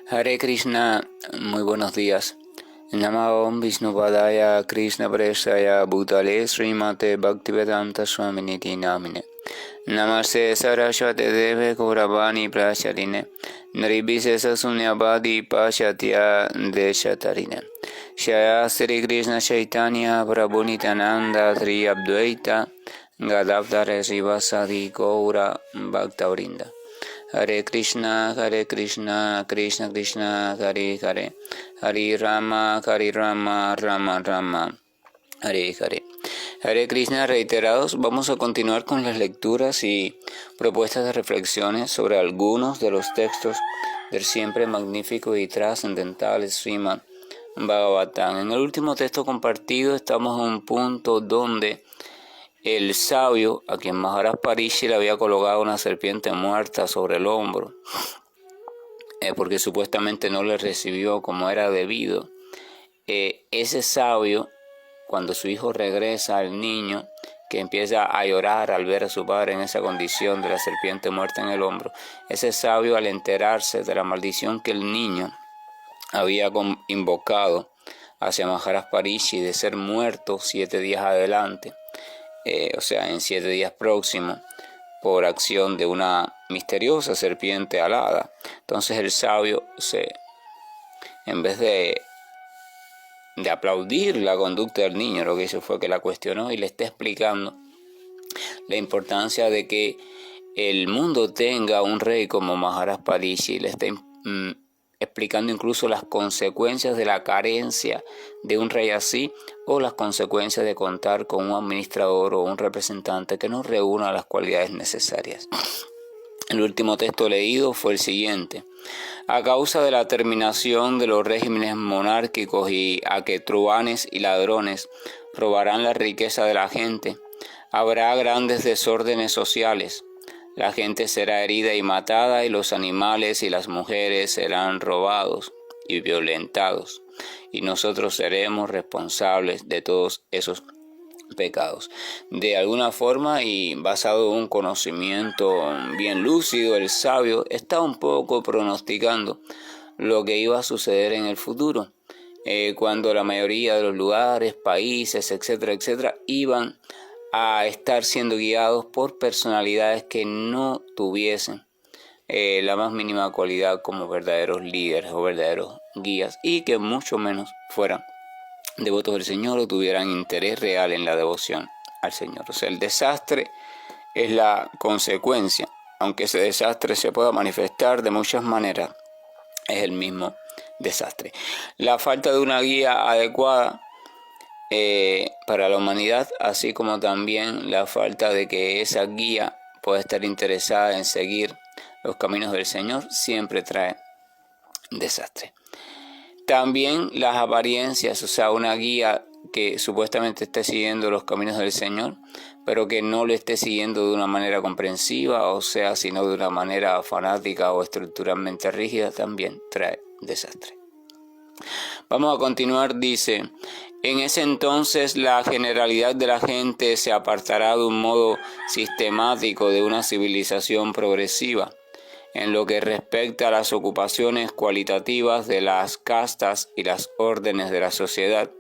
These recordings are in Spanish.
Hare Krishna, muy buenos días. Namo Om Vishnupadaya Krishna Prestaya Bhutale Srimate Bhaktivedanta Swaminiti Namine Namaste Saraswate Deve Gauravani Pracharine Nirvishesha Sunyavadi Pashatya Deshatarine Shaya Sri Krishna Chaitanya Prabhu Nityananda Sri Advaita Gadavdare Srivasadi Gaura Bhaktavrinda Hare Krishna, Krishna Krishna, Hare Hare, Hare Rama, Rama Rama, Hare Hare. Hare Krishna reiterados, vamos a continuar con las lecturas y propuestas de reflexiones sobre algunos de los textos del siempre magnífico y trascendental Srimad Bhagavatam. En el último texto compartido estamos en un punto donde el sabio, a quien Maharaj Parishi le había colocado una serpiente muerta sobre el hombro, porque supuestamente no le recibió como era debido, ese sabio, cuando su hijo regresa al niño, que empieza a llorar al ver a su padre en esa condición de la serpiente muerta en el hombro, ese sabio, al enterarse de la maldición que el niño había invocado hacia Maharaj Parishi de ser muerto 7 días adelante, o sea, en 7 días próximos, por acción de una misteriosa serpiente alada. Entonces el sabio, en vez de aplaudir la conducta del niño, lo que hizo fue que la cuestionó y le está explicando la importancia de que el mundo tenga un rey como Maharaj Parishi. Le está explicando incluso las consecuencias de la carencia de un rey así, o las consecuencias de contar con un administrador o un representante que no reúna las cualidades necesarias. El último texto leído fue el siguiente: a causa de la terminación de los regímenes monárquicos y a que truhanes y ladrones robarán la riqueza de la gente, habrá grandes desórdenes sociales. La gente será herida y matada, y los animales y las mujeres serán robados y violentados, y nosotros seremos responsables de todos esos pecados. De alguna forma, y basado en un conocimiento bien lúcido, el sabio está un poco pronosticando lo que iba a suceder en el futuro, cuando la mayoría de los lugares, países, etcétera, iban a estar siendo guiados por personalidades que no tuviesen la más mínima cualidad como verdaderos líderes o verdaderos guías, y que mucho menos fueran devotos del Señor o tuvieran interés real en la devoción al Señor. O sea, el desastre es la consecuencia, aunque ese desastre se pueda manifestar de muchas maneras, es el mismo desastre. La falta de una guía adecuada para la humanidad, así como también la falta de que esa guía pueda estar interesada en seguir los caminos del Señor, siempre trae desastre. También las apariencias, o sea, una guía que supuestamente esté siguiendo los caminos del Señor, pero que no lo esté siguiendo de una manera comprensiva, o sea, sino de una manera fanática o estructuralmente rígida, también trae desastre. Vamos a continuar, dice: en ese entonces la generalidad de la gente se apartará de un modo sistemático de una civilización progresiva, en lo que respecta a las ocupaciones cualitativas de las castas y las órdenes de la sociedad,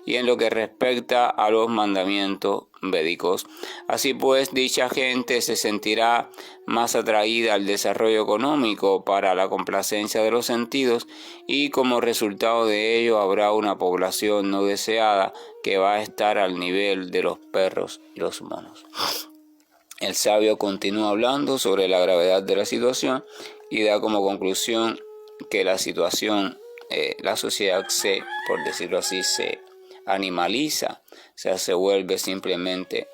y en lo que respecta a los mandamientos védicos. Así pues, dicha gente se sentirá más atraída al desarrollo económico para la complacencia de los sentidos, y como resultado de ello habrá una población no deseada que va a estar al nivel de los perros y los monos. El sabio continúa hablando sobre la gravedad de la situación y da como conclusión que la situación, la sociedad por decirlo así, se animaliza, o sea, se vuelve simplemente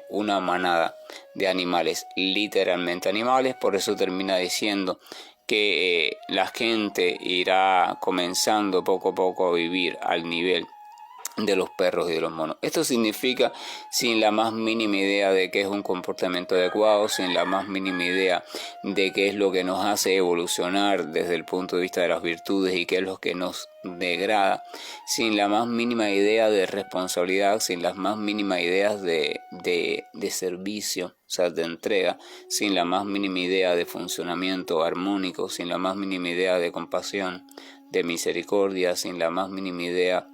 una manada de animales, literalmente animales. Por eso termina diciendo que la gente irá comenzando poco a poco a vivir al nivel de los perros y de los monos. Esto significa sin la más mínima idea de qué es un comportamiento adecuado, sin la más mínima idea de qué es lo que nos hace evolucionar desde el punto de vista de las virtudes y qué es lo que nos degrada, sin la más mínima idea de responsabilidad, sin las más mínimas ideas de servicio, o sea, de entrega, sin la más mínima idea de funcionamiento armónico, sin la más mínima idea de compasión, de misericordia, sin la más mínima idea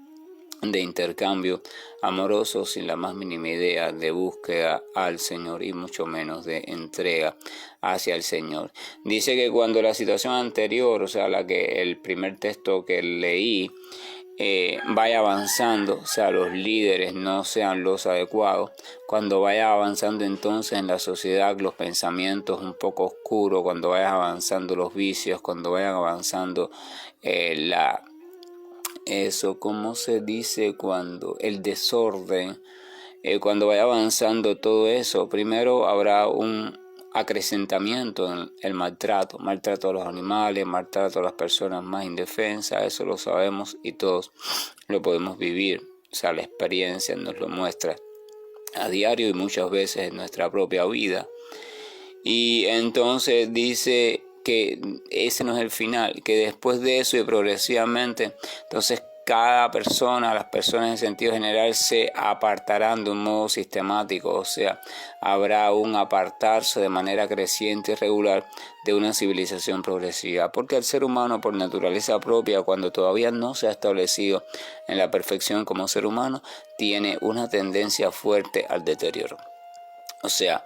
de intercambio amoroso, sin la más mínima idea de búsqueda al Señor y mucho menos de entrega hacia el Señor. Dice que cuando la situación anterior, o sea, el primer texto que leí, vaya avanzando, o sea, los líderes no sean los adecuados, cuando vaya avanzando entonces en la sociedad los pensamientos un poco oscuros, cuando vayan avanzando los vicios, cuando vayan avanzando ¿cómo se dice? Cuando el desorden, cuando vaya avanzando todo eso, primero habrá un acrecentamiento en el maltrato a los animales, maltrato a las personas más indefensas, eso lo sabemos y todos lo podemos vivir, o sea, la experiencia nos lo muestra a diario y muchas veces en nuestra propia vida. Y entonces dice que ese no es el final, que después de eso y progresivamente, entonces cada persona, las personas en sentido general se apartarán de un modo sistemático, o sea, habrá un apartarse de manera creciente y regular de una civilización progresiva, porque el ser humano por naturaleza propia, cuando todavía no se ha establecido en la perfección como ser humano, tiene una tendencia fuerte al deterioro. O sea,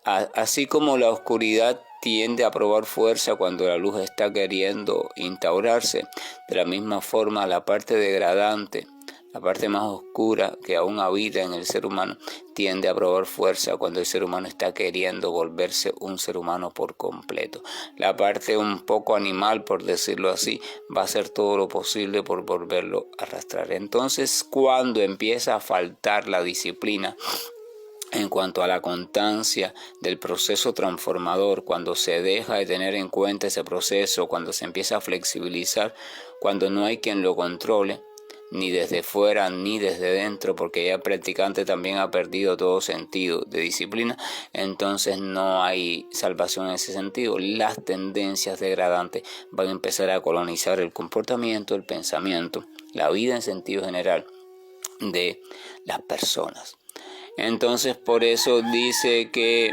así como la oscuridad tiende a probar fuerza cuando la luz está queriendo instaurarse, de la misma forma la parte degradante, la parte más oscura que aún habita en el ser humano, tiende a probar fuerza cuando el ser humano está queriendo volverse un ser humano por completo. La parte un poco animal, por decirlo así, va a hacer todo lo posible por volverlo a arrastrar. Entonces, cuando empieza a faltar la disciplina, en cuanto a la constancia del proceso transformador, cuando se deja de tener en cuenta ese proceso, cuando se empieza a flexibilizar, cuando no hay quien lo controle, ni desde fuera ni desde dentro, porque ya el practicante también ha perdido todo sentido de disciplina, entonces no hay salvación en ese sentido. Las tendencias degradantes van a empezar a colonizar el comportamiento, el pensamiento, la vida en sentido general de las personas. Entonces por eso dice que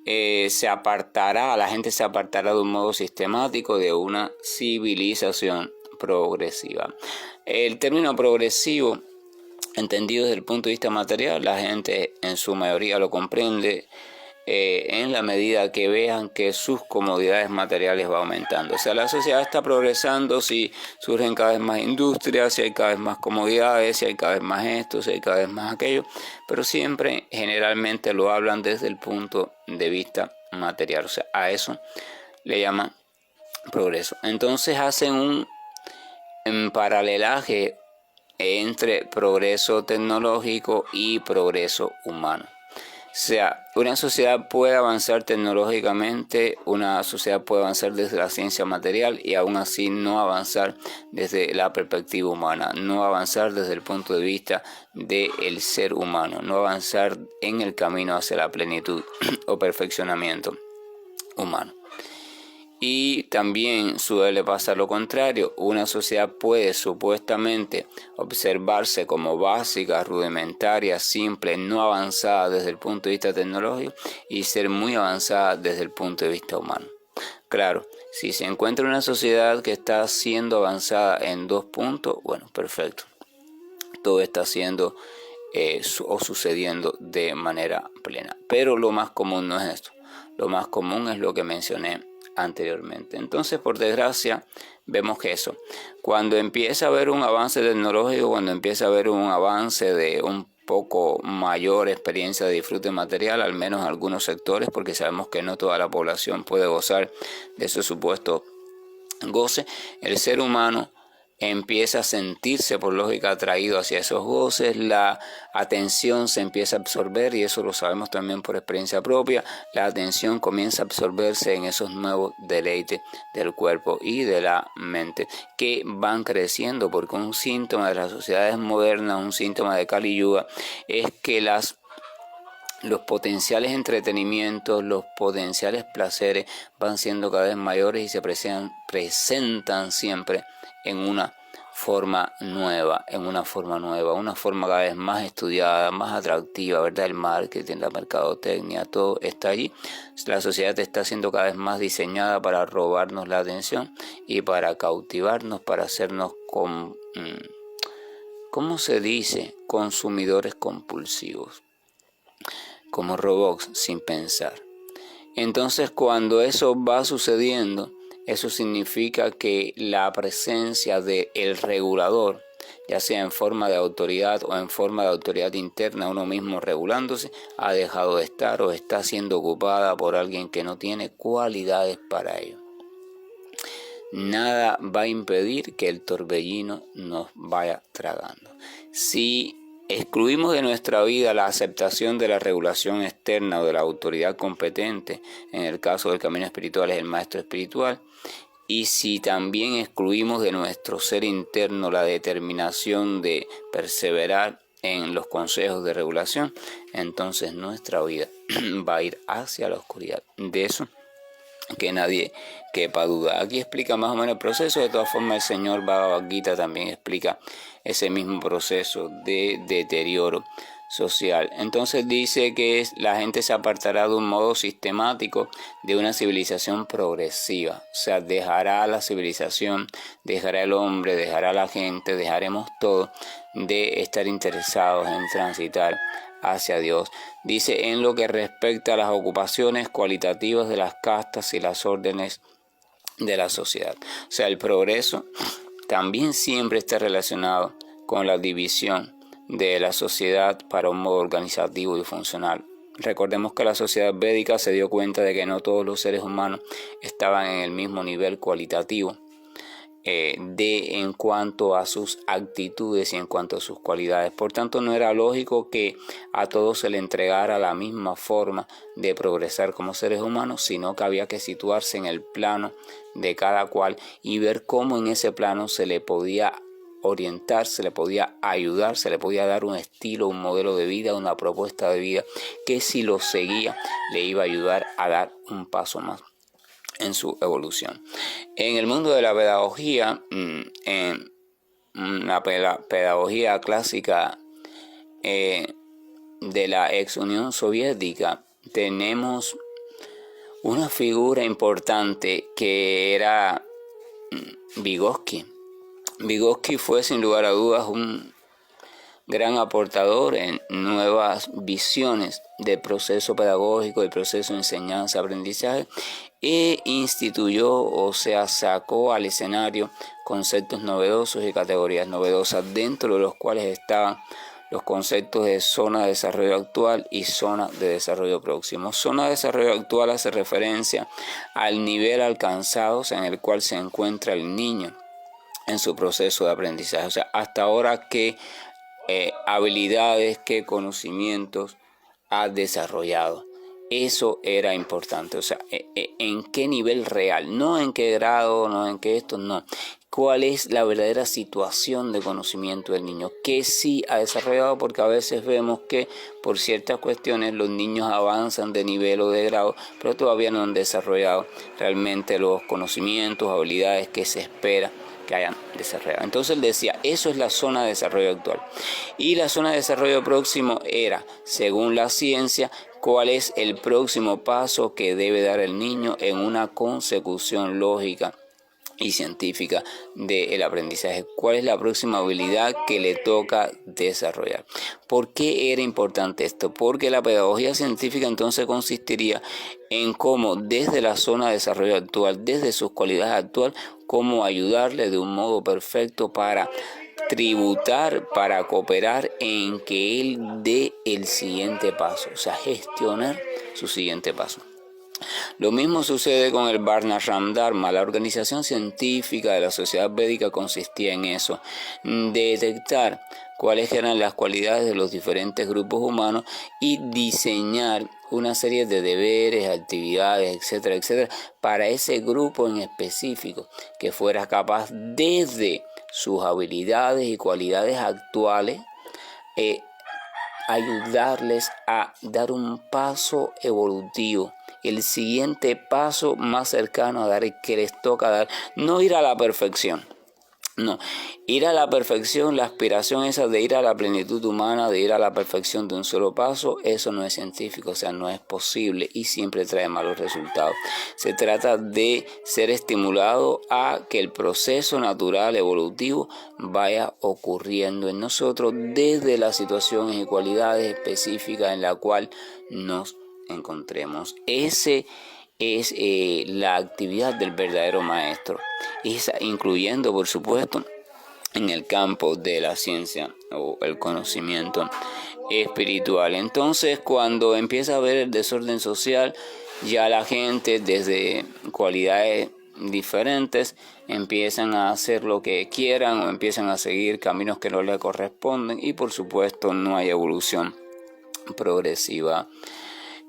la gente se apartará de un modo sistemático de una civilización progresiva. El término progresivo, entendido desde el punto de vista material, la gente en su mayoría lo comprende en la medida que vean que sus comodidades materiales van aumentando. O sea, la sociedad está progresando si surgen cada vez más industrias, si hay cada vez más comodidades, si hay cada vez más esto, si hay cada vez más aquello, pero siempre generalmente lo hablan desde el punto de vista material. O sea, a eso le llaman progreso. Entonces hacen un paralelaje entre progreso tecnológico y progreso humano. O sea, una sociedad puede avanzar tecnológicamente, una sociedad puede avanzar desde la ciencia material y aún así no avanzar desde la perspectiva humana, no avanzar desde el punto de vista del ser humano, no avanzar en el camino hacia la plenitud o perfeccionamiento humano. Y también suele pasar lo contrario, una sociedad puede supuestamente observarse como básica, rudimentaria, simple, no avanzada desde el punto de vista tecnológico y ser muy avanzada desde el punto de vista humano. Claro, si se encuentra una sociedad que está siendo avanzada en 2 puntos, bueno, perfecto. Todo está siendo o sucediendo de manera plena. Pero lo más común no es esto. Lo más común es lo que mencioné anteriormente. Entonces, por desgracia, vemos que eso, cuando empieza a haber un avance tecnológico, cuando empieza a haber un avance de un poco mayor experiencia de disfrute material, al menos en algunos sectores, porque sabemos que no toda la población puede gozar de ese supuesto goce, el ser humano empieza a sentirse por lógica atraído hacia esos goces, la atención se empieza a absorber, y eso lo sabemos también por experiencia propia. La atención comienza a absorberse en esos nuevos deleites del cuerpo y de la mente, que van creciendo, porque un síntoma de las sociedades modernas, un síntoma de Kali Yuga, es que los potenciales entretenimientos, los potenciales placeres van siendo cada vez mayores y se presentan siempre en una forma nueva, una forma cada vez más estudiada, más atractiva, ¿verdad? El marketing, la mercadotecnia, todo está allí. La sociedad está siendo cada vez más diseñada para robarnos la atención y para cautivarnos, para hacernos ¿cómo se dice? Consumidores compulsivos, como robots sin pensar. Entonces, cuando eso va sucediendo, eso significa que la presencia del regulador, ya sea en forma de autoridad o en forma de autoridad interna, uno mismo regulándose, ha dejado de estar o está siendo ocupada por alguien que no tiene cualidades para ello. Nada va a impedir que el torbellino nos vaya tragando. Si excluimos de nuestra vida la aceptación de la regulación externa o de la autoridad competente, en el caso del camino espiritual es el maestro espiritual, y si también excluimos de nuestro ser interno la determinación de perseverar en los consejos de regulación, entonces nuestra vida va a ir hacia la oscuridad. De eso que nadie quepa duda. Aquí explica más o menos el proceso. De todas formas, el señor Bhagavad Gita también explica ese mismo proceso de deterioro social. Entonces dice que la gente se apartará de un modo sistemático de una civilización progresiva. O sea, dejará la civilización, dejará el hombre, dejará la gente, dejaremos todo de estar interesados en transitar hacia Dios. Dice, en lo que respecta a las ocupaciones cualitativas de las castas y las órdenes de la sociedad. O sea, el progreso también siempre está relacionado con la división de la sociedad para un modo organizativo y funcional. Recordemos que la sociedad védica se dio cuenta de que no todos los seres humanos estaban en el mismo nivel cualitativo en cuanto a sus actitudes y en cuanto a sus cualidades. Por tanto, no era lógico que a todos se le entregara la misma forma de progresar como seres humanos, sino que había que situarse en el plano de cada cual y ver cómo en ese plano se le podía orientar, se le podía ayudar, se le podía dar un estilo, un modelo de vida, una propuesta de vida que si lo seguía le iba a ayudar a dar un paso más en su evolución. En el mundo de la pedagogía, en la pedagogía clásica de la ex Unión Soviética, tenemos una figura importante que era Vygotsky. Vygotsky fue sin lugar a dudas un gran aportador en nuevas visiones del proceso pedagógico, del proceso de enseñanza-aprendizaje, e instituyó, o sea, sacó al escenario conceptos novedosos y categorías novedosas, dentro de los cuales estaban los conceptos de zona de desarrollo actual y zona de desarrollo próximo. Zona de desarrollo actual hace referencia al nivel alcanzado, o sea, en el cual se encuentra el niño en su proceso de aprendizaje. O sea, hasta ahora qué habilidades, qué conocimientos ha desarrollado. Eso era importante, o sea, en qué nivel real, no en qué grado, no en qué esto, no. ¿Cuál es la verdadera situación de conocimiento del niño? ¿Qué sí ha desarrollado? Porque a veces vemos que por ciertas cuestiones los niños avanzan de nivel o de grado, pero todavía no han desarrollado realmente los conocimientos, habilidades que se espera que hayan desarrollado. Entonces él decía, eso es la zona de desarrollo actual. Y la zona de desarrollo próximo era, según la ciencia, cuál es el próximo paso que debe dar el niño en una consecución lógica y científica del aprendizaje. ¿Cuál es la próxima habilidad que le toca desarrollar? ¿Por qué era importante esto? Porque la pedagogía científica entonces consistiría en cómo desde la zona de desarrollo actual, desde sus cualidades actuales, cómo ayudarle de un modo perfecto para tributar, para cooperar en que él dé el siguiente paso, o sea, gestionar su siguiente paso. Lo mismo sucede con el Varnashram Dharma. La organización científica de la sociedad védica consistía en eso, detectar cuáles eran las cualidades de los diferentes grupos humanos y diseñar una serie de deberes, actividades, etcétera, etcétera, para ese grupo en específico, que fuera capaz desde sus habilidades y cualidades actuales, ayudarles a dar un paso evolutivo, el siguiente paso más cercano a dar, el que les toca dar, no ir a la perfección. No, ir a la perfección, la aspiración esa de ir a la plenitud humana, de ir a la perfección de un solo paso, eso no es científico, o sea, no es posible y siempre trae malos resultados. Se trata de ser estimulado a que el proceso natural evolutivo vaya ocurriendo en nosotros desde las situaciones y cualidades específicas en la cual nos encontremos. Ese es la actividad del verdadero maestro, incluyendo, por supuesto, en el campo de la ciencia o el conocimiento espiritual. Entonces, cuando empieza a haber el desorden social, ya la gente desde cualidades diferentes empiezan a hacer lo que quieran o empiezan a seguir caminos que no les corresponden y por supuesto no hay evolución progresiva.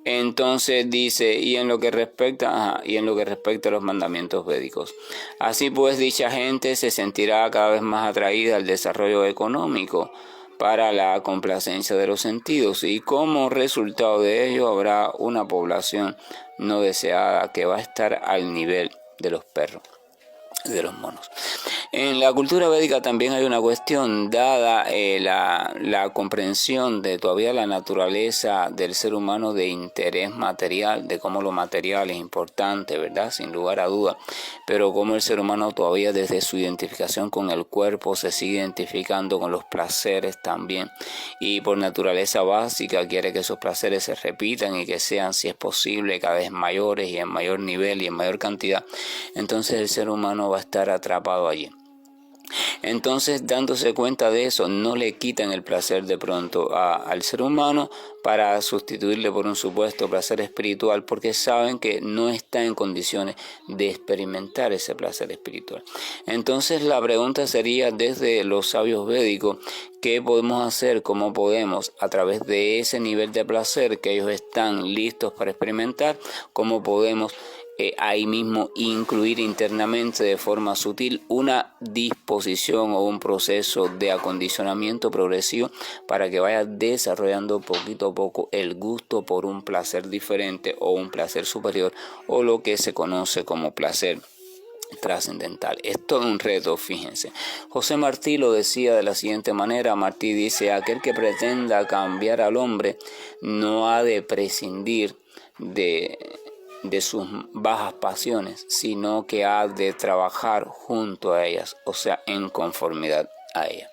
Entonces dice, y en lo que respecta a los mandamientos védicos. Así pues, dicha gente se sentirá cada vez más atraída al desarrollo económico para la complacencia de los sentidos, y como resultado de ello habrá una población no deseada que va a estar al nivel de los perros, de los monos. En la cultura védica también hay una cuestión, dada la comprensión de todavía la naturaleza del ser humano de interés material, de cómo lo material es importante, ¿verdad? Sin lugar a duda, pero cómo el ser humano todavía desde su identificación con el cuerpo se sigue identificando con los placeres también, y por naturaleza básica quiere que esos placeres se repitan y que sean, si es posible, cada vez mayores y en mayor nivel y en mayor cantidad. Entonces el ser humano va a estar atrapado allí. Entonces, dándose cuenta de eso, no le quitan el placer de pronto al ser humano para sustituirle por un supuesto placer espiritual, porque saben que no está en condiciones de experimentar ese placer espiritual. Entonces la pregunta sería, desde los sabios védicos, ¿qué podemos hacer? ¿Cómo podemos, a través de ese nivel de placer que ellos están listos para experimentar, cómo podemos ahí mismo incluir internamente de forma sutil una disposición o un proceso de acondicionamiento progresivo para que vaya desarrollando poquito a poco el gusto por un placer diferente o un placer superior, o lo que se conoce como placer trascendental? Es todo un reto, fíjense. José Martí lo decía de la siguiente manera. Martí dice: aquel que pretenda cambiar al hombre no ha de prescindir de sus bajas pasiones, sino que ha de trabajar junto a ellas, o sea, en conformidad a ellas.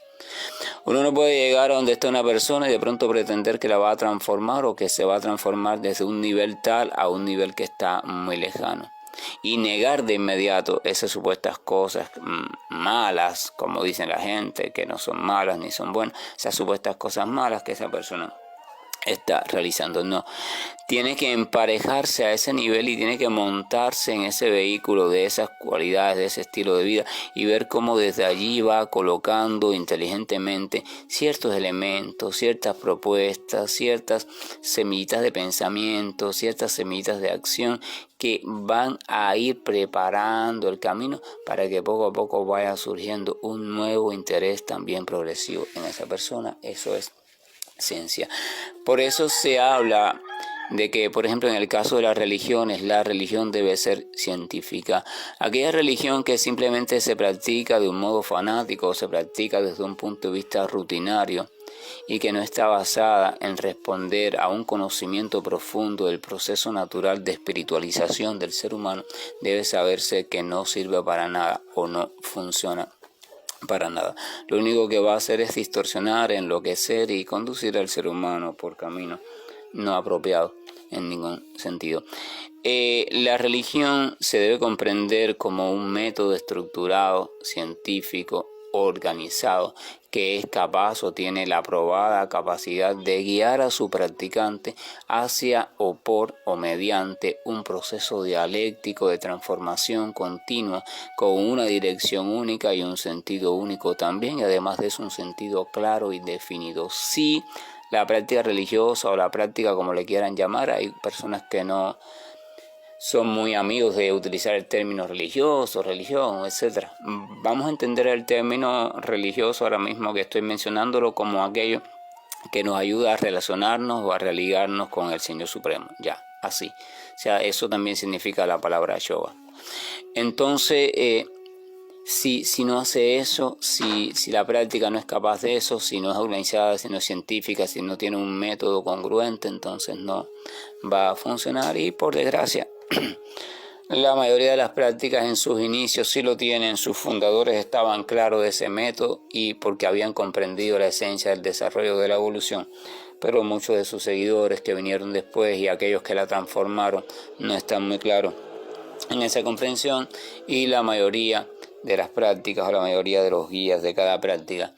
Uno no puede llegar a donde está una persona y de pronto pretender que la va a transformar o que se va a transformar desde un nivel tal a un nivel que está muy lejano, y negar de inmediato esas supuestas cosas malas, como dicen la gente, que no son malas ni son buenas, esas supuestas cosas malas que esa persona está realizando. No, tiene que emparejarse a ese nivel y tiene que montarse en ese vehículo de esas cualidades, de ese estilo de vida, y ver cómo desde allí va colocando inteligentemente ciertos elementos, ciertas propuestas, ciertas semillitas de pensamiento, ciertas semillitas de acción que van a ir preparando el camino para que poco a poco vaya surgiendo un nuevo interés también progresivo en esa persona. Eso es ciencia. Por eso se habla de que, por ejemplo, en el caso de las religiones, la religión debe ser científica. Aquella religión que simplemente se practica de un modo fanático, se practica desde un punto de vista rutinario y que no está basada en responder a un conocimiento profundo del proceso natural de espiritualización del ser humano, debe saberse que no sirve para nada o no funciona para nada. Lo único que va a hacer es distorsionar, enloquecer y conducir al ser humano por caminos no apropiados en ningún sentido. La religión se debe comprender como un método estructurado, científico organizado, que es capaz o tiene la probada capacidad de guiar a su practicante hacia o por o mediante un proceso dialéctico de transformación continua con una dirección única y un sentido único también, y además de eso un sentido claro y definido. Sí, la práctica religiosa o la práctica como le quieran llamar, hay personas que no son muy amigos de utilizar el término religioso, religión, etc. Vamos a entender el término religioso ahora mismo que estoy mencionándolo como aquello que nos ayuda a relacionarnos o a religarnos con el Señor Supremo. Ya, así. O sea, eso también significa la palabra yoga. Entonces, si no hace eso, si la práctica no es capaz de eso, si no es organizada, si no es científica, si no tiene un método congruente, entonces no va a funcionar. Y por desgracia, la mayoría de las prácticas en sus inicios sí lo tienen, sus fundadores estaban claros de ese método y porque habían comprendido la esencia del desarrollo de la evolución, pero muchos de sus seguidores que vinieron después y aquellos que la transformaron no están muy claros en esa comprensión, y la mayoría de las prácticas o la mayoría de los guías de cada práctica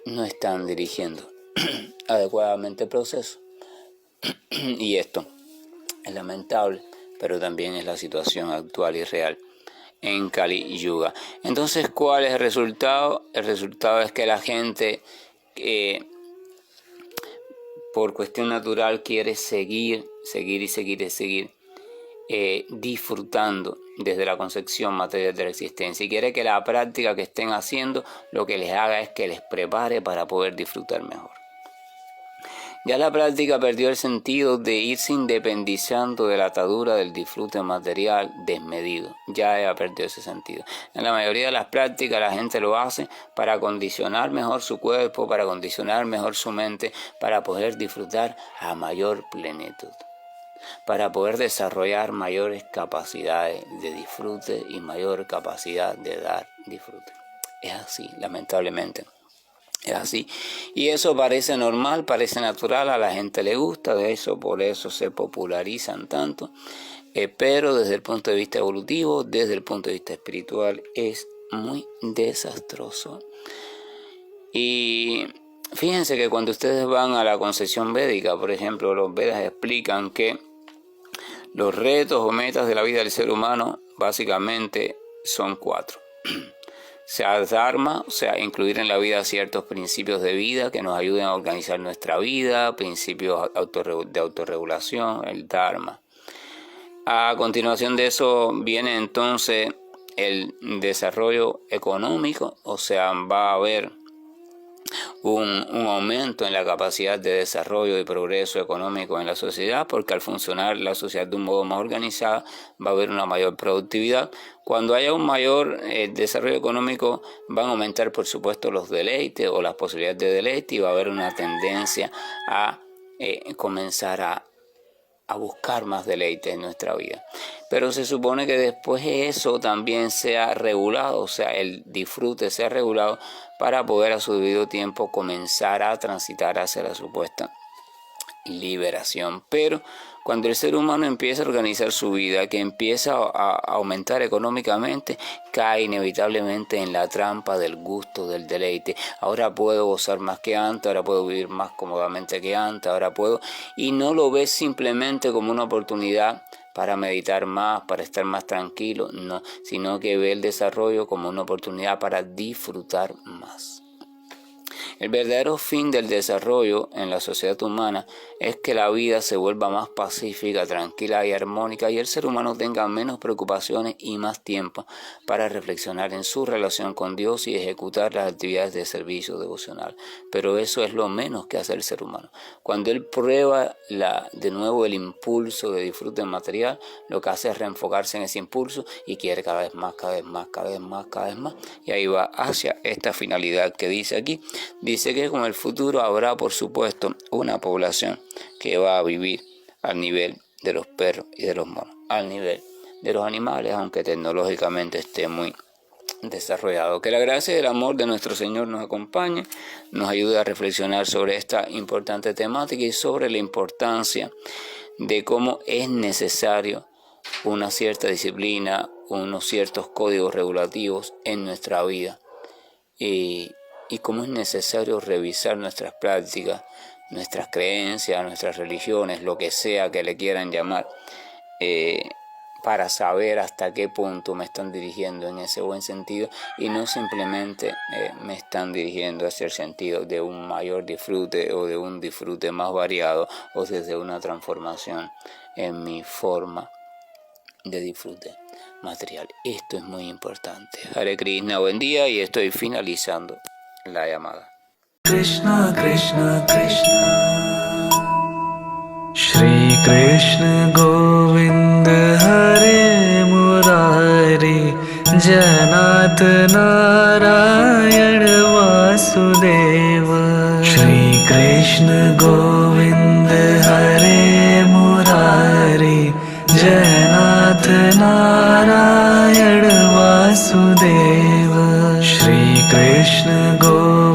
no están dirigiendo adecuadamente el proceso. Y esto es lamentable, pero también es la situación actual y real en Kali Yuga. Entonces, ¿cuál es el resultado? El resultado es que la gente por cuestión natural quiere seguir disfrutando desde la concepción material de la existencia, y quiere que la práctica que estén haciendo lo que les haga es que les prepare para poder disfrutar mejor. Ya la práctica perdió el sentido de irse independizando de la atadura del disfrute material desmedido. Ya perdió ese sentido. En la mayoría de las prácticas la gente lo hace para acondicionar mejor su cuerpo, para acondicionar mejor su mente, para poder disfrutar a mayor plenitud, para poder desarrollar mayores capacidades de disfrute y mayor capacidad de dar disfrute. Es así, lamentablemente. Es así. Y eso parece normal, parece natural, a la gente le gusta, por eso se popularizan tanto. Pero desde el punto de vista evolutivo, desde el punto de vista espiritual, es muy desastroso. Y fíjense que cuando ustedes van a la concepción védica, por ejemplo, los Vedas explican que los retos o metas de la vida del ser humano básicamente son 4. O sea, Dharma, o sea, incluir en la vida ciertos principios de vida que nos ayuden a organizar nuestra vida, principios de autorregulación, el Dharma. A continuación de eso viene entonces el desarrollo económico, o sea, va a haber un aumento en la capacidad de desarrollo y progreso económico en la sociedad, porque al funcionar la sociedad de un modo más organizado va a haber una mayor productividad. Cuando haya un mayor desarrollo económico van a aumentar por supuesto los deleites o las posibilidades de deleite, y va a haber una tendencia a comenzar a buscar más deleite en nuestra vida. Pero se supone que después eso también sea regulado, o sea, el disfrute sea regulado para poder a su debido tiempo comenzar a transitar hacia la supuesta liberación. Pero cuando el ser humano empieza a organizar su vida, que empieza a aumentar económicamente, cae inevitablemente en la trampa del gusto, del deleite. Ahora puedo gozar más que antes, ahora puedo vivir más cómodamente que antes, ahora puedo, y no lo ves simplemente como una oportunidad para meditar más, para estar más tranquilo, no, sino que ve el desarrollo como una oportunidad para disfrutar más. El verdadero fin del desarrollo en la sociedad humana es que la vida se vuelva más pacífica, tranquila y armónica, y el ser humano tenga menos preocupaciones y más tiempo para reflexionar en su relación con Dios y ejecutar las actividades de servicio devocional. Pero eso es lo menos que hace el ser humano. Cuando él prueba de nuevo el impulso de disfrute material, lo que hace es reenfocarse en ese impulso y quiere cada vez más, y ahí va hacia esta finalidad que dice aquí. Dice que con el futuro habrá, por supuesto, una población que va a vivir al nivel de los perros y de los monos, al nivel de los animales, aunque tecnológicamente esté muy desarrollado. Que la gracia y el amor de nuestro Señor nos acompañe, nos ayude a reflexionar sobre esta importante temática y sobre la importancia de cómo es necesario una cierta disciplina, unos ciertos códigos regulativos en nuestra vida. Y cómo es necesario revisar nuestras prácticas, nuestras creencias, nuestras religiones, lo que sea que le quieran llamar, para saber hasta qué punto me están dirigiendo en ese buen sentido y no simplemente me están dirigiendo hacia el sentido de un mayor disfrute o de un disfrute más variado o desde una transformación en mi forma de disfrute material. Esto es muy importante. Hare Krishna, buen día, y estoy finalizando la llamada. Krishna Krishna Krishna Shri Krishna Govind Hare Murari Janat Narayan Vasudeva Shri Krishna Govind Hare Murari Janat Narayan Vasudeva Shri Krishna Govind